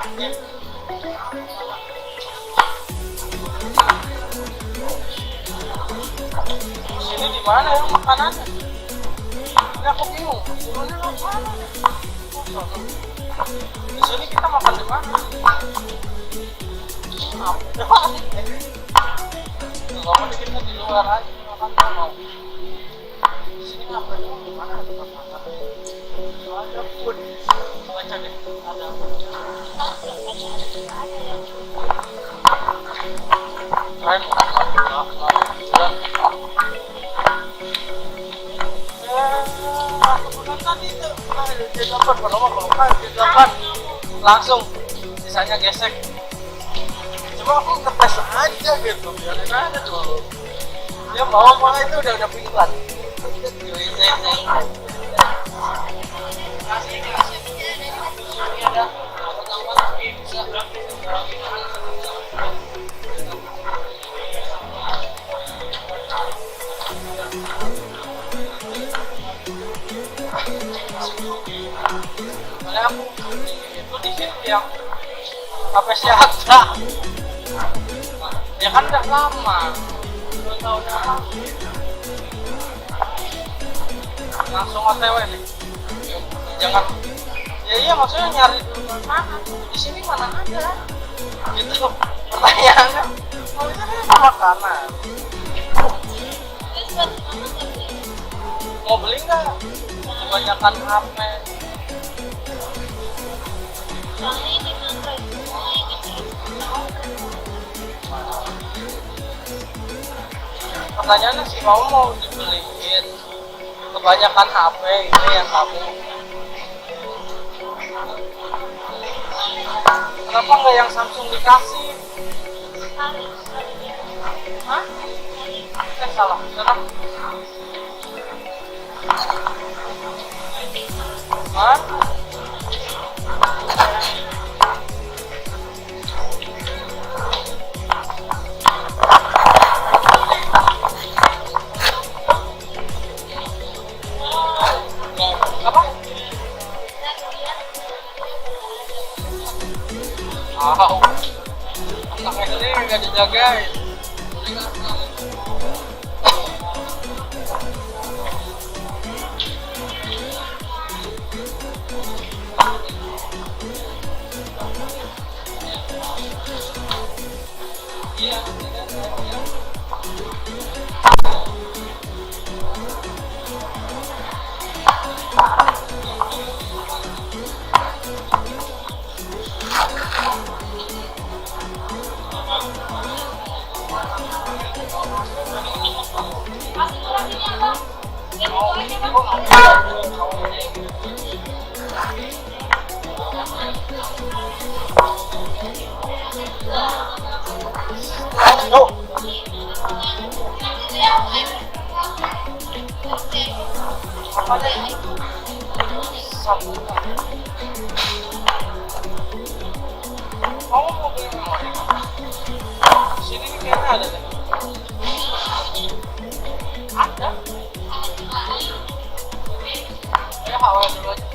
Sini di mana ya makanannya? Ini aku bingung. Turunnya mana? Di sini kita makan di mana? Kalau mau kita di luar aja makan mau. Di sini ngapain? Di mana tempat makan? Ada pun. Baca deh. Ada. Keren. Kemudian tadi itu J8 J8 langsung sisanya gesek. Cuma aku ngetes aja gitu, biarin aja dulu. Dia bawa malah itu udah pelan. Soalnya aku itu di situ yang HP siaga. Ya kan udah lama, 2 tahun yang lalu. Langsung OTW nih. Jangan. Ya iya maksudnya nyari dulu mana? Di sini mana ada? Itu pertanyaannya. Kalau bisa kan makanan. Mau beli nggak? Kebanyakan HP. Pertanyaannya sih mau dibeliin. Kebanyakan HP ini yang kamu. Kenapa nggak yang Samsung dikasih? Hah? Salah. Hah? Apa? Anak SD nggak dijagain. Kamu mau beli memori? Sini kayaknya ada deh. Ada. Ya awal dulu aja.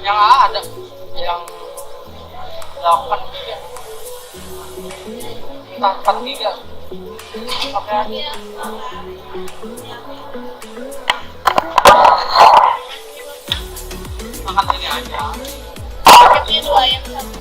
Yang A ada, yang 8 giga, entah 4 giga. Oke. Makan ini aja. Paketnya 2 yang satu.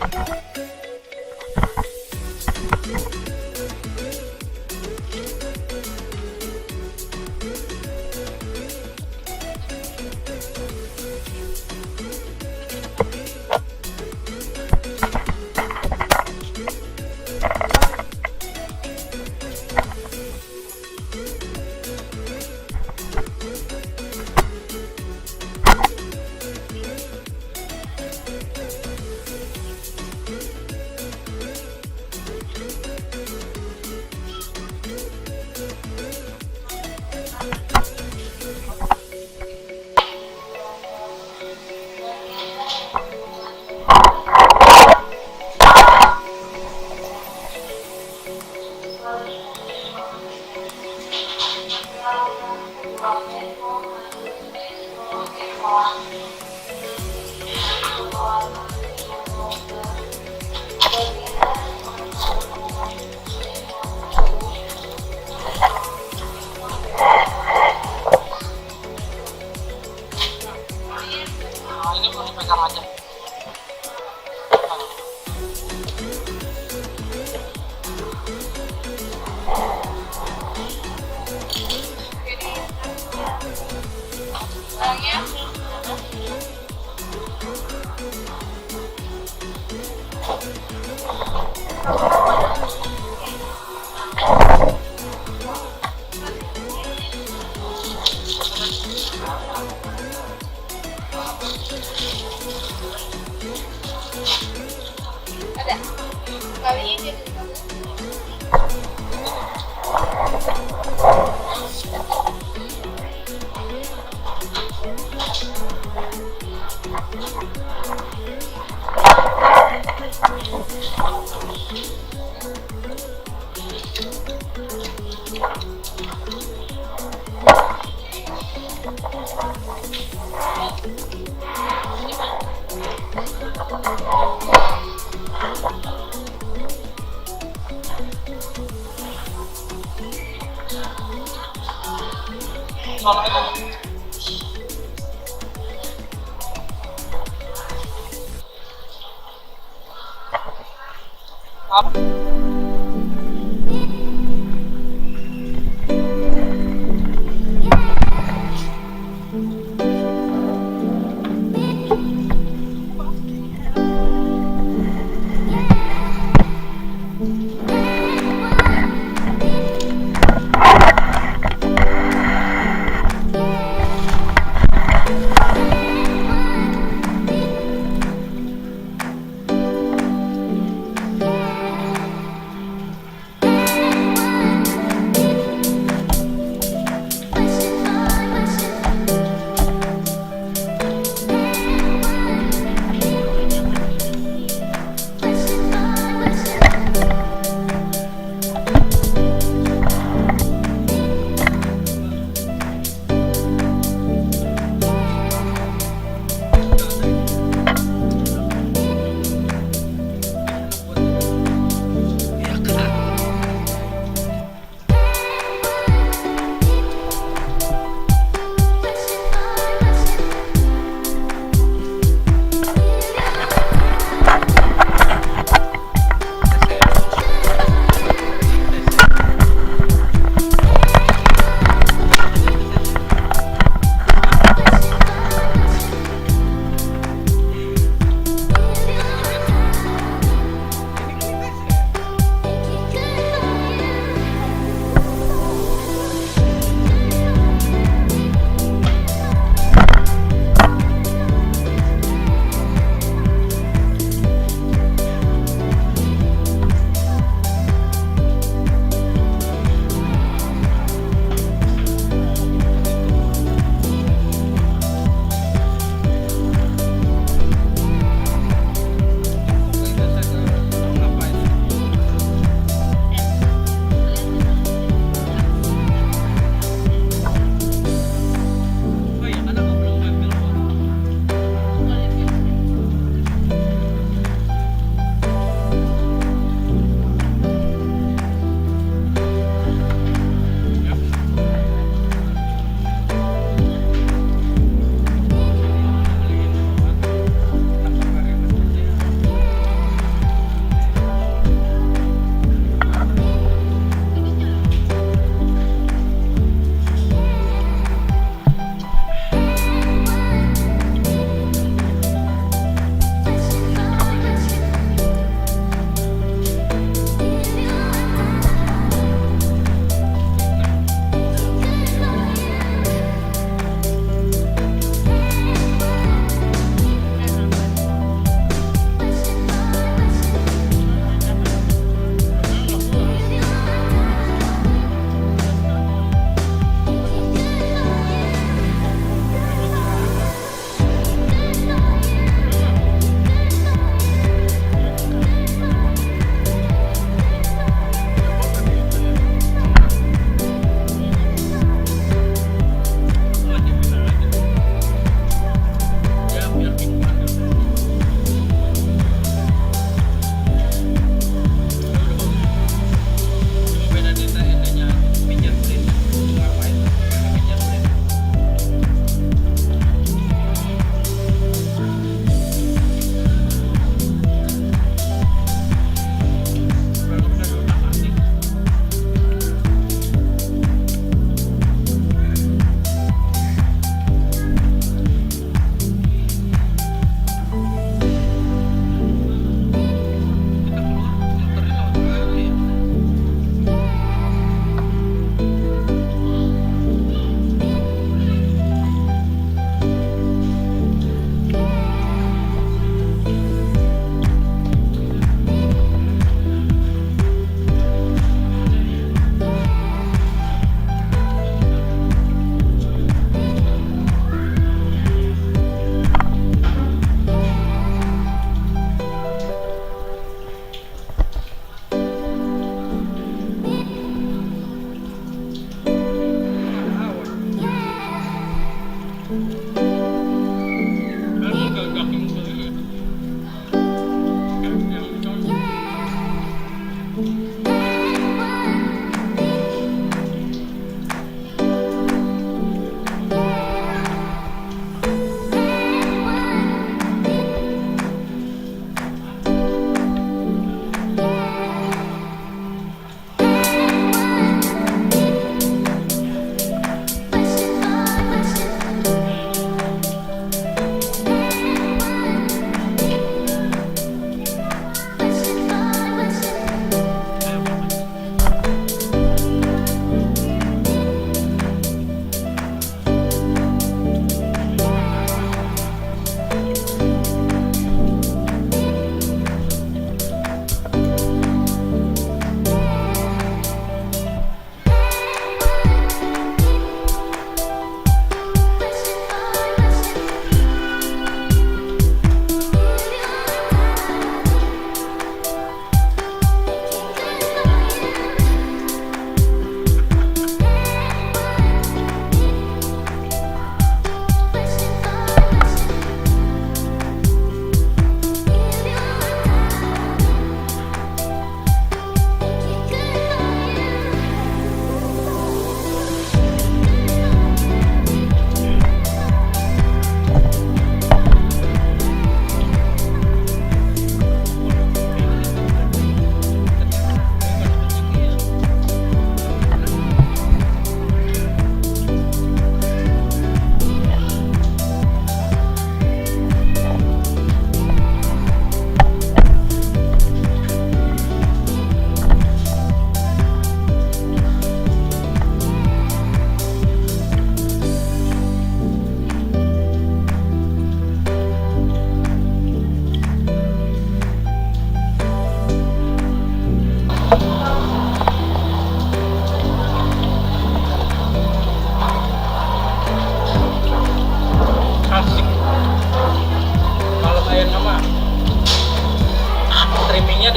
Nah, ini pun dipegang aja. Orangnya ada. Kalinya dia Soalnya kan apa?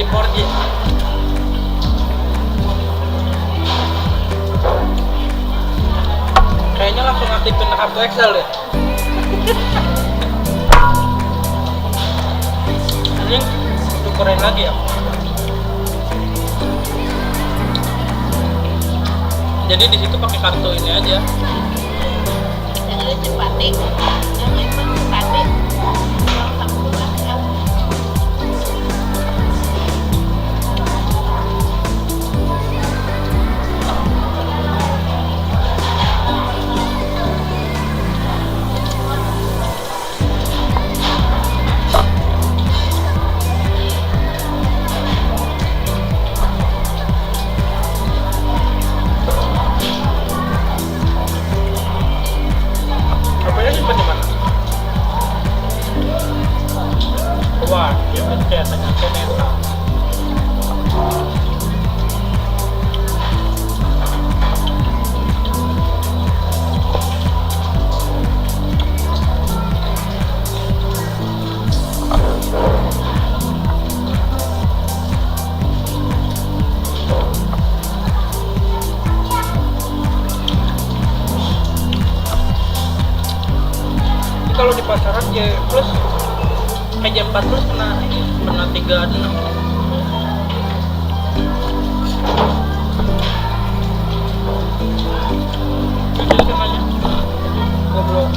di 4G. Kayaknya langsung aktifin kartu Excel deh. Ini tukerin lagi ya. Jadi di situ pakai kartu ini aja. Yang itu cepatin, yang itu cepatin. Yang satu kan. HP-nya simpen di mana? Wah, dia kan kelihatannya kayak netral. Ini kalau di pasaran J Plus J4 Plus kena 36. Itu namanya goblok.